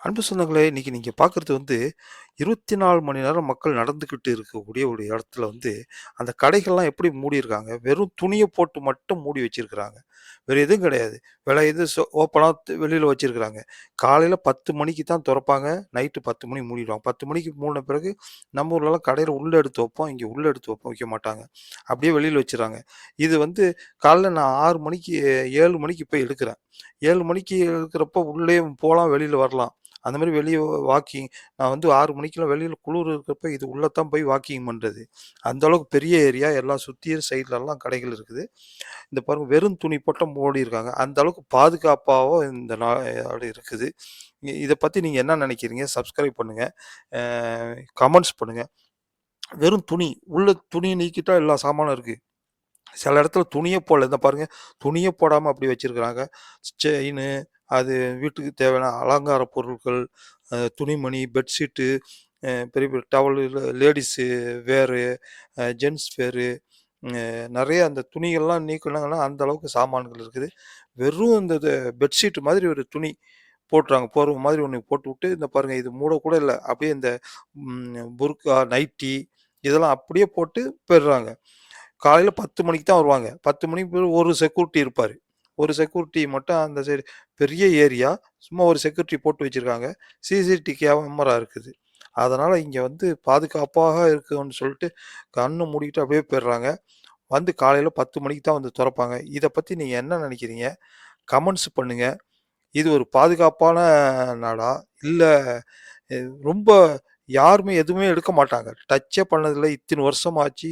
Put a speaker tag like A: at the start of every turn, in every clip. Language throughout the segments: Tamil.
A: அன்பு சொந்தங்களே, இன்னைக்கு நீங்க பார்க்குறது வந்து 24 மணி நேரம் மக்கள் நடந்துக்கிட்டு இருக்கக்கூடிய ஒரு இடத்துல வந்து, அந்த கடைகள்லாம் எப்படி மூடியிருக்காங்க, வெறும் துணிய போட்டு மட்டும் மூடி வச்சிருக்கிறாங்க. வேற எதுவும் கிடையாது. வேற எது ஓப்பனா வெளியில வச்சிருக்கிறாங்க. காலையில 10 மணிக்கு தான் தொறப்பாங்க. நைட்டு 10 மணிக்கு மூடிடுவாங்க. 10 மணிக்கு மூடின பிறகு நம்ம ஊர்லலாம் கடையில உள்ள எடுத்து வைப்போம். இங்க உள்ள எடுத்து வைப்போம் வைக்க மாட்டாங்க. அப்படியே வெளியில வச்சுர்றாங்க. இது வந்து காலைல நான் 6 மணிக்கு 7 மணிக்கு போய் எடுக்கிறேன். 7 மணிக்கு எடுக்கிறப்போ உள்ளேயும் போலாம், வெளியில வரலாம். அந்த மாரி வெளிய வாக்கிங் நான் வந்து 6 மணிக்கெல்லாம் வெளியில குளுர் இருக்கிறப்ப இது உள்ள தான் போய் வாக்கிங் பண்றது. அந்த அளவுக்கு பெரிய ஏரியா எல்லாம் சுத்தியும் சைட்லலாம் கடைகள் இருக்குது. இந்த பாருங்க வெறும் துணி போட்டு மூடியிருக்காங்க. அந்த அளவுக்கு பாதுகாப்பாவும் இந்த நாடு இருக்குது. இத பத்தி நீங்க என்ன நெனைக்கிறீங்க? சப்ஸ்கிரைப் பண்ணுங்க. அ கமெண்ட்ஸ் பண்ணுங்க. வெறும் துணி, உள்ள துணிய நீக்கிட்டா எல்லா சாமானும் இருக்கு. சில இடத்துல துணியே போடல. இந்த பாருங்க, துணியே போடாம அப்படி வச்சிருக்கிறாங்க. செயினு, அது வீட்டுக்கு தேவையான அலங்கார பொருட்கள், துணிமணி, பெட்ஷீட்டு, பெரிய பெரிய டவலு, லேடீஸு வேரு, ஜென்ஸ் வேரு, நெறைய அந்த துணிகள்லாம் நீக்குனாங்கன்னா, அந்த அளவுக்கு சாமான்கள் இருக்குது. வெறும் இந்த பெட்ஷீட் மாதிரி ஒரு துணி போட்டுறாங்க. போர்வ மாதிரி ஒண்ணு போட்டுவுட்டு, இந்த பாருங்க இது மூடக்கூட இல்ல. அப்படியே இந்த புர்கா, நைட்டி இதெல்லாம் அப்படியே போட்டு போயிடுறாங்க. காலையில 10 மணிக்கு தான் வருவாங்க. 10 மணிக்கு பிறகு ஒரு செக்யூரிட்டி இருப்பாரு. ஒரு செக்யூரிட்டி மட்டும் அந்த சைடு பெரிய ஏரியா. சும்மா ஒரு செக்யூரிட்டி போட்டு வச்சிருக்காங்க. சிசிடிவி கேமரா இருக்குது. அதனால இங்க வந்து பாதுகாப்பாக இருக்குன்னு சொல்லிட்டு கண்ண மூடிட்டு அப்படியே போயிடுறாங்க. வந்து காலையில 10 மணிக்கு தான் வந்து தொறப்பாங்க. இத பத்தி நீங்க என்ன நெனைக்கிறீங்க? கமெண்ட்ஸ் பண்ணுங்க. இது ஒரு பாதுகாப்பான நாடா? இல்ல அ ரொம்ப யாருமே எதுவுமே எடுக்க மாட்டாங்க. டச்சே பண்ணதில்ல. இத்தன வருஷம் ஆச்சு.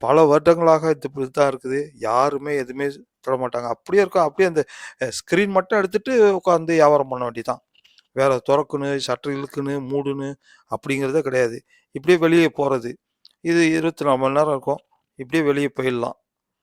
A: பல வருடங்களாக இது இப்படி தான் இருக்குது. யாருமே எதுவுமே தொடமாட்டாங்க. அப்படியே இருக்கும். அப்படியே அந்த ஸ்க்ரீன் மட்டும் எடுத்துட்டு உட்காந்து வியாபாரம் பண்ண வேண்டியதுதான். வேற தொறக்கணும், ஷட்டர் இழுக்கணும், மூடணும் அப்படிங்கிறதே கிடையாது. இப்படியே வெளிய போறது. இது 24 மணி நேரம் இருக்கும். இப்படியே வெளிய போயிடலாம்.